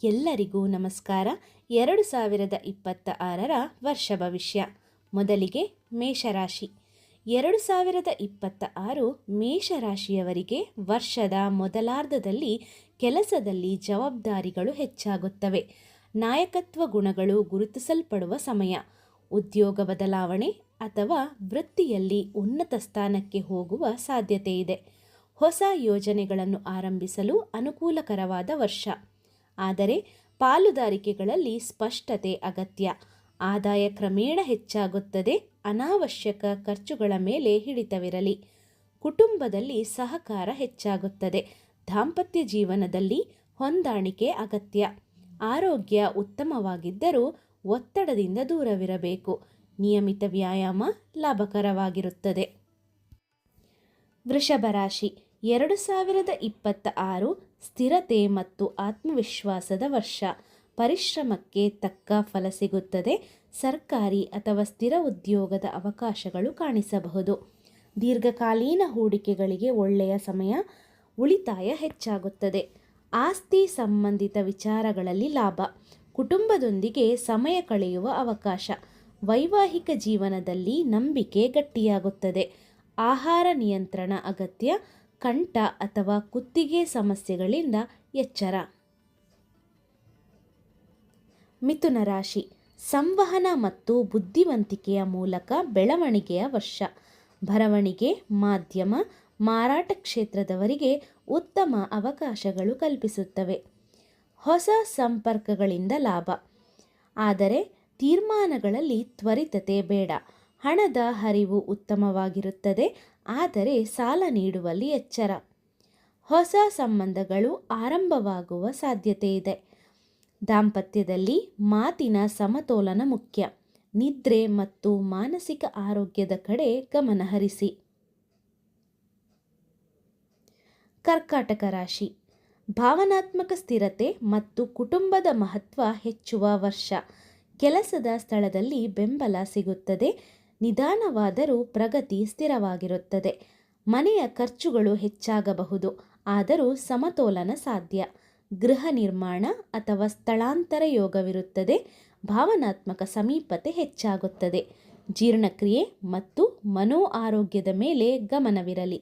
ಎಲ್ಲರಿಗೂ ನಮಸ್ಕಾರ. 2026ರ ವರ್ಷ ಭವಿಷ್ಯ. ಮೊದಲಿಗೆ ಮೇಷರಾಶಿ. 2026 ಮೇಷರಾಶಿಯವರಿಗೆ ವರ್ಷದ ಮೊದಲಾರ್ಧದಲ್ಲಿ ಕೆಲಸದಲ್ಲಿ ಜವಾಬ್ದಾರಿಗಳು ಹೆಚ್ಚಾಗುತ್ತವೆ. ನಾಯಕತ್ವ ಗುಣಗಳು ಗುರುತಿಸಲ್ಪಡುವ ಸಮಯ. ಉದ್ಯೋಗ ಬದಲಾವಣೆ ಅಥವಾ ವೃತ್ತಿಯಲ್ಲಿ ಉನ್ನತ ಸ್ಥಾನಕ್ಕೆ ಹೋಗುವ ಸಾಧ್ಯತೆ ಇದೆ. ಹೊಸ ಯೋಜನೆಗಳನ್ನು ಆರಂಭಿಸಲು ಅನುಕೂಲಕರವಾದ ವರ್ಷ. ಆದರೆ ಪಾಲುದಾರಿಕೆಗಳಲ್ಲಿ ಸ್ಪಷ್ಟತೆ ಅಗತ್ಯ. ಆದಾಯ ಕ್ರಮೇಣ ಹೆಚ್ಚಾಗುತ್ತದೆ. ಅನಾವಶ್ಯಕ ಖರ್ಚುಗಳ ಮೇಲೆ ಹಿಡಿತವಿರಲಿ. ಕುಟುಂಬದಲ್ಲಿ ಸಹಕಾರ ಹೆಚ್ಚಾಗುತ್ತದೆ. ದಾಂಪತ್ಯ ಜೀವನದಲ್ಲಿ ಹೊಂದಾಣಿಕೆ ಅಗತ್ಯ. ಆರೋಗ್ಯ ಉತ್ತಮವಾಗಿದ್ದರೂ ಒತ್ತಡದಿಂದ ದೂರವಿರಬೇಕು. ನಿಯಮಿತ ವ್ಯಾಯಾಮ ಲಾಭಕರವಾಗಿರುತ್ತದೆ. ವೃಷಭ ರಾಶಿ. 2026 ಸ್ಥಿರತೆ ಮತ್ತು ಆತ್ಮವಿಶ್ವಾಸದ ವರ್ಷ. ಪರಿಶ್ರಮಕ್ಕೆ ತಕ್ಕ ಫಲ ಸಿಗುತ್ತದೆ. ಸರ್ಕಾರಿ ಅಥವಾ ಸ್ಥಿರ ಉದ್ಯೋಗದ ಅವಕಾಶಗಳು ಕಾಣಿಸಬಹುದು. ದೀರ್ಘಕಾಲೀನ ಹೂಡಿಕೆಗಳಿಗೆ ಒಳ್ಳೆಯ ಸಮಯ. ಉಳಿತಾಯ ಹೆಚ್ಚಾಗುತ್ತದೆ. ಆಸ್ತಿ ಸಂಬಂಧಿತ ವಿಚಾರಗಳಲ್ಲಿ ಲಾಭ. ಕುಟುಂಬದೊಂದಿಗೆ ಸಮಯ ಕಳೆಯುವ ಅವಕಾಶ. ವೈವಾಹಿಕ ಜೀವನದಲ್ಲಿ ನಂಬಿಕೆ ಗಟ್ಟಿಯಾಗುತ್ತದೆ. ಆಹಾರ ನಿಯಂತ್ರಣ ಅಗತ್ಯ. ಕಂಠ ಅಥವಾ ಕುತ್ತಿಗೆ ಸಮಸ್ಯೆಗಳಿಂದ ಎಚ್ಚರ. ಮಿಥುನ ರಾಶಿ. ಸಂವಹನ ಮತ್ತು ಬುದ್ಧಿವಂತಿಕೆಯ ಮೂಲಕ ಬೆಳವಣಿಗೆಯ ವರ್ಷ. ಬರವಣಿಗೆ, ಮಾಧ್ಯಮ, ಮಾರಾಟ ಕ್ಷೇತ್ರದವರಿಗೆ ಉತ್ತಮ ಅವಕಾಶಗಳು ಕಲ್ಪಿಸುತ್ತವೆ. ಹೊಸ ಸಂಪರ್ಕಗಳಿಂದ ಲಾಭ. ಆದರೆ ತೀರ್ಮಾನಗಳಲ್ಲಿ ತ್ವರಿತತೆ ಬೇಡ. ಹಣದ ಹರಿವು ಉತ್ತಮವಾಗಿರುತ್ತದೆ. ಆದರೆ ಸಾಲ ನೀಡುವಲ್ಲಿ ಎಚ್ಚರ. ಹೊಸ ಸಂಬಂಧಗಳು ಆರಂಭವಾಗುವ ಸಾಧ್ಯತೆ ಇದೆ. ದಾಂಪತ್ಯದಲ್ಲಿ ಮಾತಿನ ಸಮತೋಲನ ಮುಖ್ಯ. ನಿದ್ರೆ ಮತ್ತು ಮಾನಸಿಕ ಆರೋಗ್ಯದ ಕಡೆ ಗಮನ ಹರಿಸಿ. ಕರ್ಕಾಟಕ ರಾಶಿ. ಭಾವನಾತ್ಮಕ ಸ್ಥಿರತೆ ಮತ್ತು ಕುಟುಂಬದ ಮಹತ್ವ ಹೆಚ್ಚುವ ವರ್ಷ. ಕೆಲಸದ ಸ್ಥಳದಲ್ಲಿ ಬೆಂಬಲ ಸಿಗುತ್ತದೆ. ನಿಧಾನವಾದರೂ ಪ್ರಗತಿ ಸ್ಥಿರವಾಗಿರುತ್ತದೆ. ಮನೆಯ ಖರ್ಚುಗಳು ಹೆಚ್ಚಾಗಬಹುದು, ಆದರೂ ಸಮತೋಲನ ಸಾಧ್ಯ. ಗೃಹ ನಿರ್ಮಾಣ ಅಥವಾ ಸ್ಥಳಾಂತರ ಯೋಗವಿರುತ್ತದೆ. ಭಾವನಾತ್ಮಕ ಸಮೀಪತೆ ಹೆಚ್ಚಾಗುತ್ತದೆ. ಜೀರ್ಣಕ್ರಿಯೆ ಮತ್ತು ಮನೋ ಆರೋಗ್ಯದ ಮೇಲೆ ಗಮನವಿರಲಿ.